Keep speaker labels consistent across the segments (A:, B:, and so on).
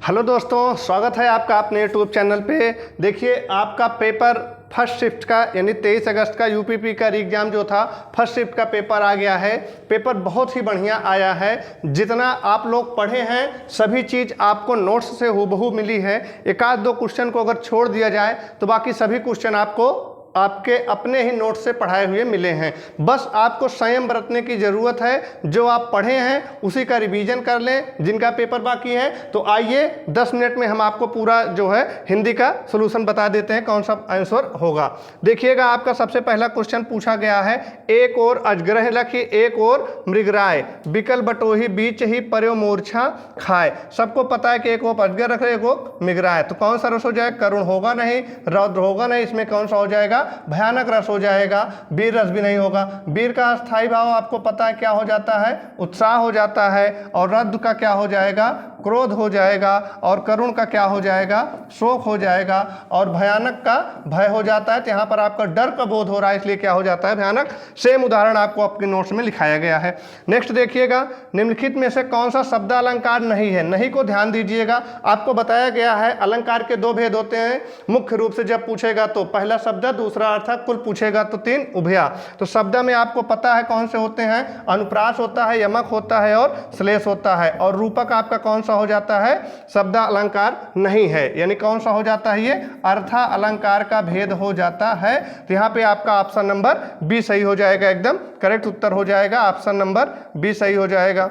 A: Hello दोस्तों, स्वागत है आपका अपने यूट्यूब चैनल पे। देखिए, आपका पेपर फर्स्ट शिफ्ट का यानी 23 अगस्त का यूपीपी का एग्ज़ाम जो था, फर्स्ट शिफ्ट का पेपर आ गया है। पेपर बहुत ही बढ़िया आया है। जितना आप लोग पढ़े हैं सभी चीज़ आपको नोट्स से हूबहू मिली है। एक आध दो क्वेश्चन को अगर छोड़ दिया जाए तो बाकी सभी क्वेश्चन आपको आपके अपने ही नोट से पढ़ाए हुए मिले हैं। बस आपको संयम बरतने की ज़रूरत है। जो आप पढ़े हैं उसी का रिवीजन कर लें। जिनका पेपर बाकी है तो आइए 10 मिनट में हम आपको पूरा जो है हिंदी का सॉल्यूशन बता देते हैं, कौन सा आंसर होगा। देखिएगा, आपका सबसे पहला क्वेश्चन पूछा गया है, एक और अजग्रह लखी एक और मृगराय, बिकल बटोही बीच ही पर्यो मूर्छा खाए। सबको पता है कि एक वो अजगर रख एक वो मृगराय, तो कौन सा रस हो जाएगा? करुण होगा नहीं, रौद्र होगा नहीं, इसमें कौन सा हो जाएगा? भयानक रस हो जाएगा। वीर रस भी नहीं होगा। वीर का स्थायी भाव आपको पता है क्या हो जाता है? उत्साह हो जाता है। और रौद्र का क्या हो जाएगा? क्रोध हो जाएगा। और करुण का क्या हो जाएगा? शोक हो जाएगा। और भयानक का भय हो जाता है। तो यहाँ पर आपका डर का बोध हो रहा है, इसलिए क्या हो जाता है? भयानक। सेम उदाहरण आपको आपके नोट्स में लिखाया गया है। नेक्स्ट देखिएगा, निम्नलिखित में से कौन सा शब्द अलंकार नहीं है? नहीं को ध्यान दीजिएगा। आपको बताया गया है अलंकार के दो भेद होते हैं मुख्य रूप से। जब पूछेगा तो पहला शब्द, दूसरा अर्थ, कुल पूछेगा तो 3 उभया। तो शब्द में आपको पता है कौन से होते हैं? अनुप्रास होता है, यमक होता है और श्लेष होता है। और रूपक आपका कौन सा हो जाता है? शब्द अलंकार नहीं है। यानी कौन सा हो जाता है? ये अर्थ अलंकार का भेद हो जाता है। तो यहाँ पे आपका ऑप्शन नंबर बी सही हो जाएगा। एकदम करेक्ट उत्तर हो जाएगा। ऑप्शन नंबर बी सही हो जाएगा।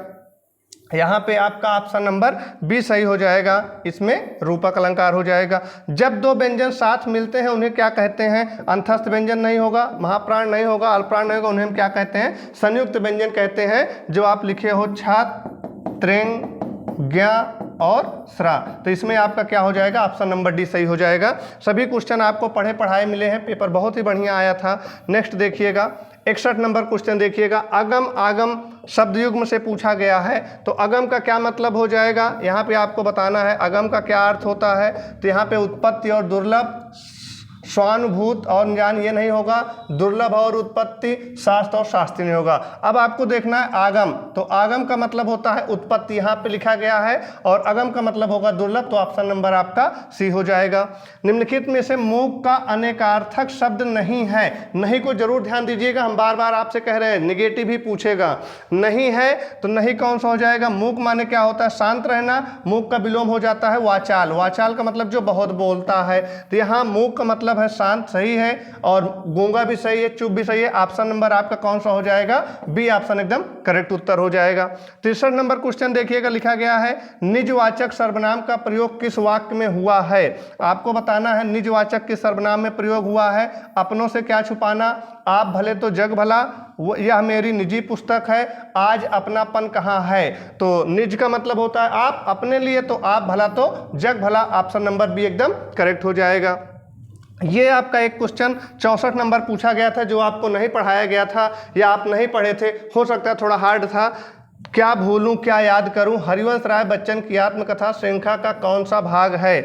A: यहाँ पे आपका ऑप्शन नंबर बी सही हो जाएगा। इसमें रूपक अलंकार हो जाएगा। जब दो व्यंजन साथ मिलते हैं उन्हें क्या कहते हैं? अंतस्थ व्यंजन नहीं होगा, महाप्राण नहीं होगा, अल्पप्राण नहीं होगा, उन्हें हम क्या कहते हैं? संयुक्त व्यंजन कहते हैं। जो आप लिखे हो छात, त्रेंग, ज्ञा और श्रा। तो इसमें आपका क्या हो जाएगा? ऑप्शन नंबर डी सही हो जाएगा। सभी क्वेश्चन आपको पढ़े पढ़ाए मिले हैं। पेपर बहुत ही बढ़िया आया था। नेक्स्ट देखिएगा, 61 नंबर क्वेश्चन देखिएगा। अगम आगम शब्द युग्म से पूछा गया है। तो अगम का क्या मतलब हो जाएगा? यहाँ पे आपको बताना है अगम का क्या अर्थ होता है। तो यहाँ पे उत्पत्ति और दुर्लभ, स्वानुभूत और ज्ञान ये नहीं होगा, दुर्लभ और उत्पत्ति, शास्त्र और शास्त्री नहीं होगा। अब आपको देखना है आगम। तो आगम का मतलब होता है उत्पत्ति, यहाँ पे लिखा गया है। और अगम का मतलब होगा दुर्लभ। तो ऑप्शन नंबर आपका सी हो जाएगा। निम्नलिखित में से मूक का अनेकार्थक शब्द नहीं है। नहीं को जरूर ध्यान दीजिएगा। हम बार बार आपसे कह रहे हैं, निगेटिव ही पूछेगा। नहीं है तो नहीं कौन सा हो जाएगा? मूक माने क्या होता है? शांत रहना। मूक का विलोम हो जाता है वाचाल। वाचाल का मतलब जो बहुत बोलता है। तो यहाँ मूक का मतलब है शांत, सही है। और गूंगा भी सही है, चुप भी सही है। ऑप्शन नंबर आपका कौन सा हो जाएगा? बी ऑप्शन एकदम करेक्ट उत्तर हो जाएगा। 63 नंबर क्वेश्चन देखिएगा, लिखा गया है निजवाचक सर्वनाम का प्रयोग किस वाक्य में हुआ है? आपको बताना है निजवाचक किस सर्वनाम में प्रयोग हुआ है। अपनों से क्या छुपाना, आप भले तो जग भला, यह मेरी निजी पुस्तक है, आज अपनापन कहाँ है। तो निज का मतलब होता है आप, अपने लिए तो आप, भला तो जग भला। ऑप्शन नंबर बी एकदम करेक्ट हो जाएगा। ये आपका एक क्वेश्चन 64 नंबर पूछा गया था, जो आपको नहीं पढ़ाया गया था या आप नहीं पढ़े थे। हो सकता है थोड़ा हार्ड था। क्या भूलूं क्या याद करूं, हरिवंश राय बच्चन की आत्मकथा श्रृंखला का कौन सा भाग है?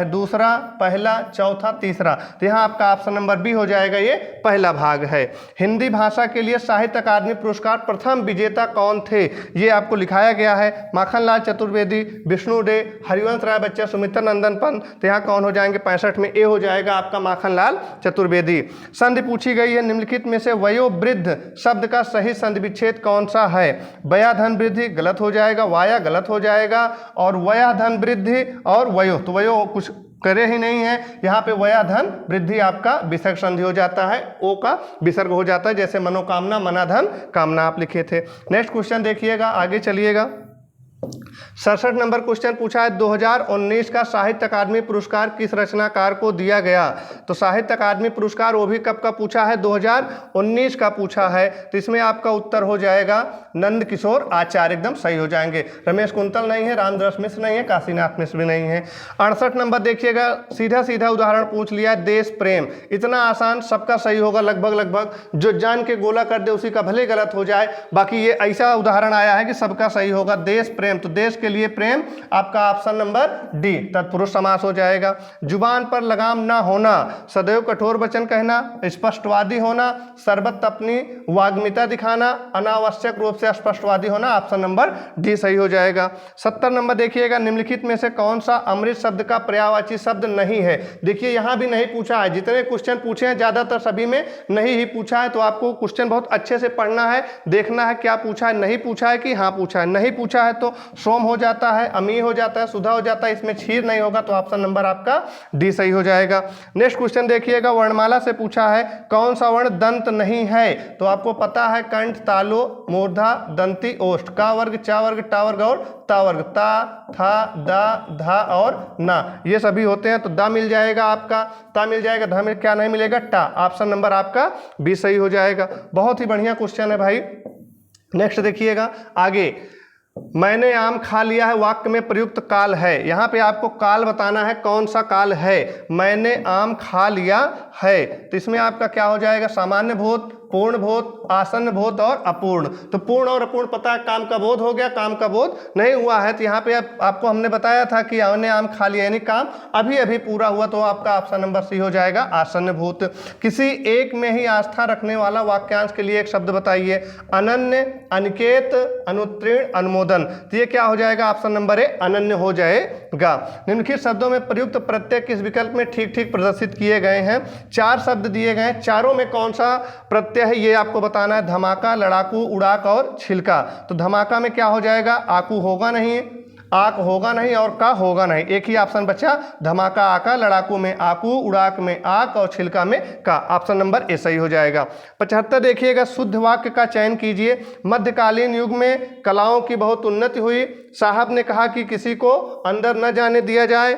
A: दूसरा, पहला, चौथा, तीसरा। तो यहाँ आपका ऑप्शन नंबर बी हो जाएगा, ये पहला भाग है। हिंदी भाषा के लिए साहित्य अकादमी पुरस्कार प्रथम विजेता कौन थे? ये आपको लिखाया गया है। माखनलाल चतुर्वेदी, विष्णु डे, हरिवंश राय बच्चन, सुमित्रा नंदन पंत। तो यहाँ कौन हो जाएंगे? 65 में ए हो जाएगा आपका माखनलाल चतुर्वेदी। संधि पूछी गई है, निम्नलिखित में से वयोवृद्ध शब्द का सही संधि विच्छेद कौन सा है? बया धन वृद्धि गलत हो जाएगा, वाया गलत हो जाएगा। और वया धन वृद्धि और वयो, तो वयो कुछ करे ही नहीं है। यहाँ पे वया धन वृद्धि आपका विसर्ग संधि हो जाता है, ओ का विसर्ग हो जाता है। जैसे मनोकामना, मनाधन कामना आप लिखे थे। नेक्स्ट क्वेश्चन देखिएगा, आगे चलिएगा। 67 नंबर क्वेश्चन पूछा है, 2019 का साहित्य अकादमी पुरस्कार किस रचनाकार को दिया गया? तो साहित्य अकादमी पुरस्कार वो भी कब का पूछा है? 2019 का पूछा है। तो इसमें आपका उत्तर हो जाएगा नंद किशोर आचार्य। एकदम सही हो जाएंगे। रमेश कुंतल नहीं है, रामदास मिश्र नहीं है, काशीनाथ मिश्र भी नहीं है। 68 नंबर देखिएगा, सीधा सीधा उदाहरण पूछ लिया, देश प्रेम। इतना आसान, सबका सही होगा लगभग। जो जान के गोला कर दे उसी का भले गलत हो जाए। बाकी ये ऐसा उदाहरण आया है कि सबका सही होगा। देश प्रेम, तो देश के लिए प्रेम, आपका ऑप्शन नंबर डी तत्पुरुष समास हो जाएगा। जुबान पर लगाम ना होना, सदैव कठोर वचन कहना, स्पष्टवादी होना, सर्वत्र अपनी वाग्मिता दिखाना, अनावश्यक रूप से स्पष्टवादी होना, ऑप्शन नंबर डी सही हो जाएगा। 70 नंबर देखिएगा, निम्नलिखित में से कौन सा अमृत शब्द का पर्यायवाची शब्द नहीं है। देखिए यहाँ भी नहीं पूछा है, जितने क्वेश्चन पूछे हैं ज़्यादातर सभी में नहीं ही पूछा है, तो आपको क्वेश्चन बहुत अच्छे से पढ़ना है, देखना है क्या पूछा है, नहीं पूछा है कि हाँ पूछा है। नहीं पूछा है तो सोम हो जाता है, अमी हो जाता है, सुधा हो जाता है, इसमें क्षीर नहीं होगा, तो ऑप्शन नंबर आपका डी सही हो जाएगा। नेक्स्ट क्वेश्चन देखिएगा, वर्णमाला से पूछा है कौन सा वर्ण दंत नहीं है, तो आपको पता है कंठ, तालु, मूर्धा, दंती, ओष्ठ, का वर्ग, चा वर्ग, टा वर्ग और ता वर्ग, ता, था, दा, धा और ना, ये सभी होते हैं, तो दा मिल जाएगा आपका, ता मिल जाएगा, धा में क्या नहीं मिलेगा, टा, ऑप्शन नंबर आपका बी सही हो जाएगा। बहुत ही बढ़िया क्वेश्चन है भाई। नेक्स्ट देखिएगा आगे, मैंने आम खा लिया है वाक्य में प्रयुक्त काल है। यहाँ पे आपको काल बताना है, कौन सा काल है। मैंने आम खा लिया है, तो इसमें आपका क्या हो जाएगा, सामान्य भूत, पूर्ण भूत, आसन्न भूत और अपूर्ण। तो पूर्ण और अपूर्ण पता है, काम का बोध हो गया, काम का बोध नहीं हुआ है, तो यहाँ पे आपको हमने बताया था कि हमने आम खा लिया, यानी काम अभी अभी पूरा हुआ, तो आपका ऑप्शन नंबर सी हो जाएगा, आसन्न भूत। किसी एक में ही आस्था रखने वाला वाक्यांश के लिए एक शब्द बताइए। अनन्य, अनिकेत, अनुत्तीर्ण, अनुमोदन, तो ये क्या हो जाएगा, ऑप्शन नंबर ए अनन्य हो जाएगा। निम्नलिखित शब्दों में प्रयुक्त प्रत्यय किस विकल्प में ठीक ठीक प्रदर्शित किए गए हैं। 4 शब्द दिए गए हैं, चारों में कौन सा प्रत्यय है ये आपको बताना है। धमाका, लड़ाकू, उड़ाक और छिलका। तो धमाका में क्या हो जाएगा, आकू होगा नहीं, आक होगा नहीं और का होगा नहीं, एक ही ऑप्शन बचा, धमाका आका, लड़ाकू में आकू, उड़ाक में आक और छिलका में का, ऑप्शन नंबर ए सही हो जाएगा। 75 देखिएगा, शुद्ध वाक्य का चयन कीजिए। मध्यकालीन युग में कलाओं की बहुत उन्नति हुई, साहब ने कहा कि किसी को अंदर न जाने दिया जाए।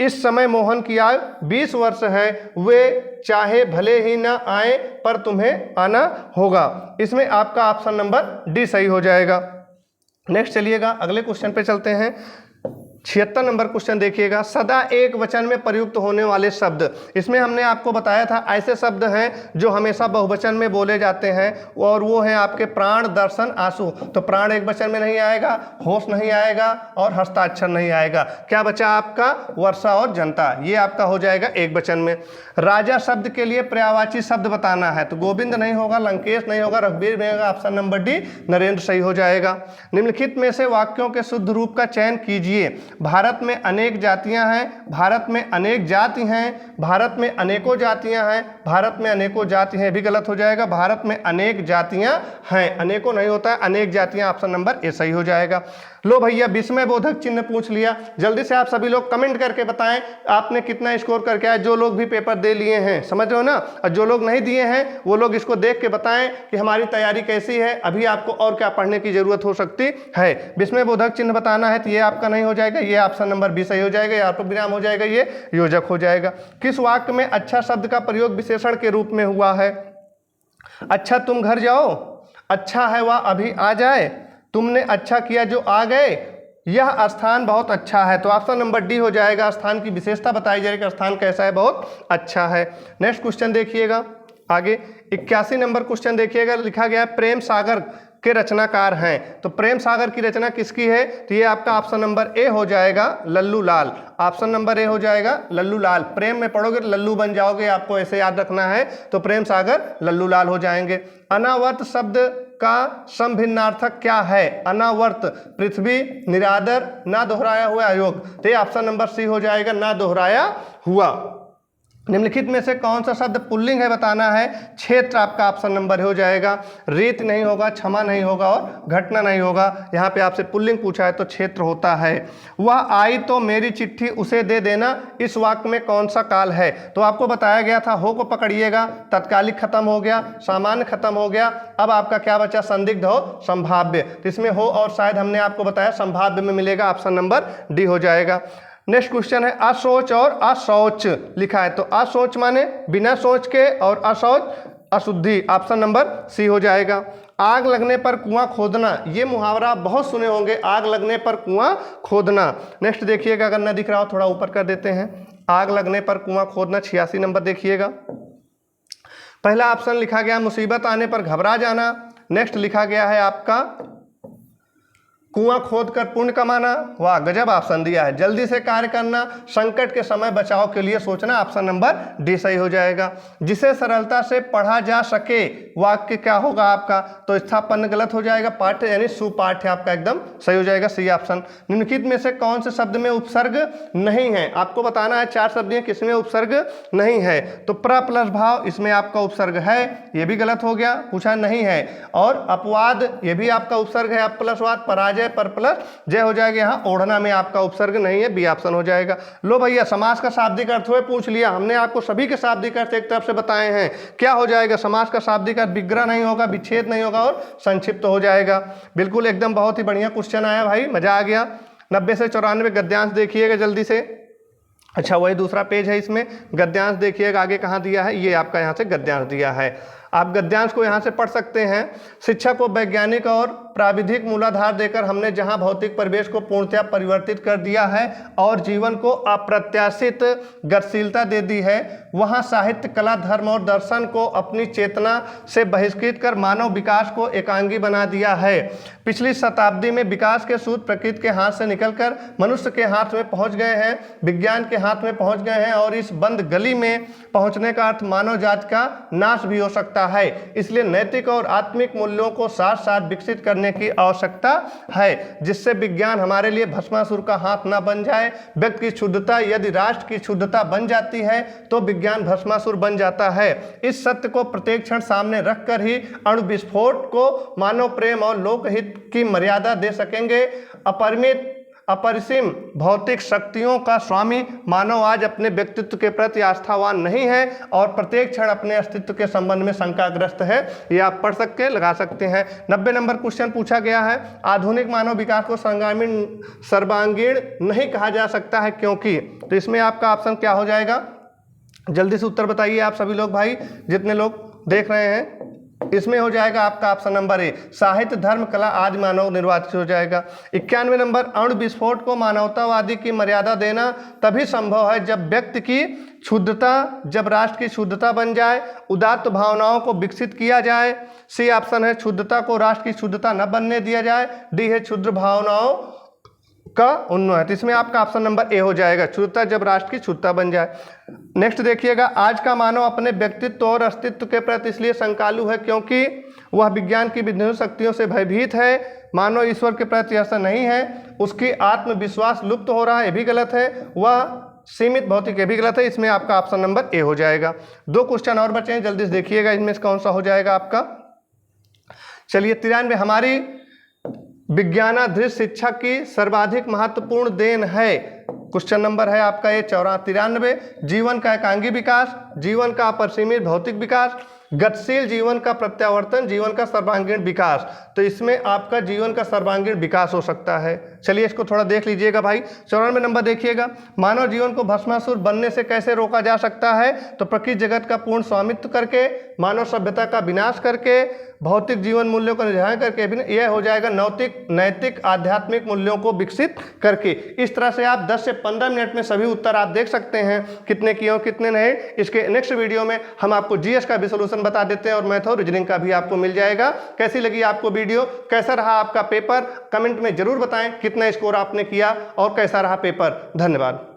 A: इस समय मोहन की आयु 20 वर्ष है, वे चाहे भले ही ना आए पर तुम्हें आना होगा। इसमें आपका ऑप्शन नंबर डी सही हो जाएगा। नेक्स्ट चलिएगा अगले क्वेश्चन पे चलते हैं। 76 नंबर क्वेश्चन देखिएगा, सदा एक वचन में प्रयुक्त होने वाले शब्द। इसमें हमने आपको बताया था ऐसे शब्द हैं जो हमेशा बहुवचन में बोले जाते हैं, और वो हैं आपके प्राण, दर्शन, आंसू। तो प्राण एक वचन में नहीं आएगा, होश नहीं आएगा और हस्ताक्षर नहीं आएगा। क्या बचा आपका, वर्षा और जनता, ये आपका हो जाएगा एक वचन में। राजा शब्द के लिए पर्यायवाची शब्द बताना है, तो गोविंद नहीं होगा, लंकेश नहीं होगा, रघुवीर नहीं होगा, ऑप्शन नंबर डी नरेंद्र सही हो जाएगा। निम्नलिखित में से वाक्यों के शुद्ध रूप का चयन कीजिए। भारत में अनेक जातियां हैं, भारत में अनेक जाति हैं, भारत में अनेकों जातियां हैं, भारत में अनेकों जाति हैं, भी गलत हो जाएगा। भारत में अनेक जातियां हैं, अनेकों नहीं होता है, अनेक जातियां, ऑप्शन नंबर ए सही हो जाएगा। लो भैया विस्मय बोधक चिन्ह पूछ लिया, जल्दी से आप सभी लोग कमेंट करके बताएं आपने कितना स्कोर करके आए। जो लोग भी पेपर दे लिए हैं, समझ रहे हो ना, और जो लोग नहीं दिए हैं वो लोग इसको देख के बताएं कि हमारी तैयारी कैसी है, अभी आपको और क्या पढ़ने की जरूरत हो सकती है। विस्मय बोधक चिन्ह बताना है, तो ये आपका नहीं हो जाएगा, ये ऑप्शन नंबर बी सही हो जाएगा, ये ऑटोग्राम हो जाएगा, ये योजक हो जाएगा। किस वाक्य में अच्छा शब्द का प्रयोग विशेषण के रूप में हुआ है। अच्छा तुम घर जाओ, अच्छा है वह अभी आ जाए, तुमने अच्छा किया जो आ गए, यह स्थान बहुत अच्छा है। तो ऑप्शन नंबर डी हो जाएगा, स्थान की विशेषता बताई जाएगी, स्थान कैसा है, बहुत अच्छा है। नेक्स्ट क्वेश्चन देखिएगा आगे, 81 नंबर क्वेश्चन देखिएगा, लिखा गया है प्रेम सागर के रचनाकार हैं। तो प्रेम सागर की रचना किसकी है, तो ये आपका ऑप्शन नंबर ए हो जाएगा, लल्लू लाल, ऑप्शन नंबर ए हो जाएगा, लल्लू लाल। प्रेम में पढ़ोगे तो लल्लू बन जाओगे, आपको ऐसे याद रखना है, तो प्रेम सागर लल्लू लाल हो जाएंगे। अनावर्त शब्द का समभिन्नार्थक क्या है। अनावर्त, पृथ्वी, निरादर, ना दोहराया हुआ अयोग, तो ये ऑप्शन नंबर सी हो जाएगा, ना दोहराया हुआ। निम्नलिखित में से कौन सा शब्द पुल्लिंग है बताना है। क्षेत्र आपका ऑप्शन नंबर हो जाएगा, रीत नहीं होगा, क्षमा नहीं होगा और घटना नहीं होगा। यहाँ पे आपसे पुल्लिंग पूछा है तो क्षेत्र होता है। वह आई तो मेरी चिट्ठी उसे दे देना, इस वाक्य में कौन सा काल है। तो आपको बताया गया था हो को पकड़िएगा, तत्कालिक खत्म हो गया, सामान्य खत्म हो गया, अब आपका क्या बचा, संदिग्ध और संभाव्य। तो इसमें हो और शायद हमने आपको बताया संभाव्य में मिलेगा, ऑप्शन नंबर डी हो जाएगा। नेक्स्ट क्वेश्चन है असोच और अशौच लिखा है, तो अशौच माने बिना सोच के और अशौच अशुद्धि, ऑप्शन नंबर सी हो जाएगा। आग लगने पर कुआं खोदना, ये मुहावरा बहुत सुने होंगे, आग लगने पर कुआं खोदना। नेक्स्ट देखिएगा, अगर ना दिख रहा हो थोड़ा ऊपर कर देते हैं, आग लगने पर कुआं खोदना, 86 नंबर देखिएगा। पहला ऑप्शन लिखा गया मुसीबत आने पर घबरा जाना। नेक्स्ट लिखा गया है आपका कुआं खोदकर पुण्य कमाना, वाह गजब ऑप्शन दिया है। जल्दी से कार्य करना, संकट के समय बचाव के लिए सोचना, ऑप्शन नंबर डी सही हो जाएगा। जिसे सरलता से पढ़ा जा सके, वाक्य क्या होगा आपका, तो स्थापन्न गलत हो जाएगा, पाठ्य यानी सुपाठ्य आपका एकदम सही हो जाएगा, सी ऑप्शन। निम्नलिखित में से कौन से शब्द में उपसर्ग नहीं है, आपको बताना है 4 शब्द हैं किसमें उपसर्ग नहीं है। तो प्र प्लस भाव इसमें आपका उपसर्ग है, ये भी गलत हो गया, पूछा नहीं है। और अपवाद ये भी आपका उपसर्ग है, अप प्लस वाद, पराजय पर प्लस जय हो जाएगा, यहाँ ओढ़ना में आपका उपसर्ग नहीं है, बी ऑप्शन हो जाएगा। लो भैया समास का शाब्दिक अर्थ हुए पूछ लिया हमने, आपको सभी के शाब्दिक अर्थ एक तरफ से बताए हैं, क्या हो जाएगा समास का शाब्दिक अर्थ, विग्रह नहीं होगा, विच्छेद नहीं होगा और संक्षिप्त हो जाएगा। बिल्कुल एकदम बहुत ही बढ़िया क्वेश्चन आया भाई, मजा आ गया। 90 से 94 गद्यांश देखिएगा जल्दी से। अच्छा वही दूसरा पेज है, इसमें गद्यांश देखिएगा आगे कहाँ दिया है, ये आपका यहाँ से गद्यांश दिया है, आप गद्यांश को यहाँ से पढ़ सकते हैं। शिक्षा को वैज्ञानिक और प्राविधिक मूलाधार देकर हमने जहाँ भौतिक परिवेश को पूर्णतया परिवर्तित कर दिया है और जीवन को अप्रत्याशित गतिशीलता दे दी है, वहाँ साहित्य, कला, धर्म और दर्शन को अपनी चेतना से बहिष्कृत कर मानव विकास को एकांगी बना दिया है। पिछली शताब्दी में विकास के सूत्र प्रकृति के हाथ से निकलकर मनुष्य के हाथ में पहुँच गए हैं, विज्ञान के हाथ में पहुँच गए हैं और इस बंद गली में पहुँचने का अर्थ मानव जाति का नाश भी हो सकता है। इसलिए नैतिक और आत्मिक मूल्यों को साथ साथ विकसित करने की आवश्यकता है, जिससे विज्ञान हमारे लिए भस्मासुर का हाथ न बन जाए। व्यक्ति की शुद्धता यदि राष्ट्र की शुद्धता बन जाती है तो विज्ञान भस्मासुर बन जाता है। इस सत्य को प्रत्येक क्षण सामने रखकर ही अणु विस्फोट को मानव प्रेम और लोकहित की मर्यादा दे सकेंगे। अपरिसीम भौतिक शक्तियों का स्वामी मानव आज अपने व्यक्तित्व के प्रति आस्थावान नहीं है और प्रत्येक क्षण अपने अस्तित्व के संबंध में शंकाग्रस्त है। ये आप पढ़ सकते हैं, लगा सकते हैं। 90 नंबर क्वेश्चन पूछा गया है, आधुनिक मानव विकास को सर्वांगीण नहीं कहा जा सकता है क्योंकि, तो इसमें आपका ऑप्शन क्या हो जाएगा, जल्दी से उत्तर बताइए आप सभी लोग भाई, जितने लोग देख रहे हैं। इसमें हो जाएगा आपका ऑप्शन नंबर ए, साहित्य, धर्म, कला आदि मानव निर्वाचित हो जाएगा। 91 नंबर, अणु विस्फोट को मानवतावादी की मर्यादा देना तभी संभव है जब व्यक्ति की शुद्धता, जब राष्ट्र की शुद्धता बन जाए, उदात्त भावनाओं को विकसित किया जाए। सी ऑप्शन है, शुद्धता को राष्ट्र की शुद्धता न बनने दिया जाए। डी है, क्षुद्र भावनाओं का उन्नयन। इसमें आपका ऑप्शन नंबर ए हो जाएगा, शुद्धता जब राष्ट्र की शुद्धता बन जाए। नेक्स्ट देखिएगा, आज का मानव अपने व्यक्तित्व और अस्तित्व के प्रति इसलिए शंकालु है क्योंकि वह विज्ञान की विभिन्न शक्तियों से भयभीत है। मानव ईश्वर के प्रति ऐसा नहीं है, उसकी आत्मविश्वास लुप्त हो रहा है, ये भी गलत है। वह सीमित भौतिक, ये भी गलत है। इसमें आपका ऑप्शन नंबर ए हो जाएगा। 2 क्वेश्चन और बचे हैं, जल्दी से देखिएगा इनमें से कौन सा हो जाएगा आपका। चलिए 93, हमारी विज्ञानाधृत शिक्षा की सर्वाधिक महत्वपूर्ण देन है, क्वेश्चन नंबर है आपका ये 93। जीवन का एकांगी विकास, जीवन का अपरिसीमित भौतिक विकास, गतिशील जीवन का प्रत्यावर्तन, जीवन का सर्वांगीण विकास। तो इसमें आपका जीवन का सर्वांगीण विकास हो सकता है। चलिए इसको थोड़ा देख लीजिएगा भाई। 94 नंबर देखिएगा, मानव जीवन को भस्मासुर बनने से कैसे रोका जा सकता है, तो प्रकृति जगत का पूर्ण स्वामित्व करके, मानव सभ्यता का विनाश करके, भौतिक जीवन मूल्यों का निर्धारण करके, यह हो जाएगा नैतिक आध्यात्मिक मूल्यों को विकसित करके। इस तरह से आप 10 से 15 मिनट में सभी उत्तर आप देख सकते हैं, कितने किए और कितने नहीं। इसके नेक्स्ट वीडियो में हम आपको जीएस का भी सोल्यूशन बता देते हैं और मैथ और रीजनिंग का भी आपको मिल जाएगा। कैसी लगी आपको वीडियो, कैसा रहा आपका पेपर, कमेंट में जरूर बताएं कितना स्कोर आपने किया और कैसा रहा पेपर। धन्यवाद।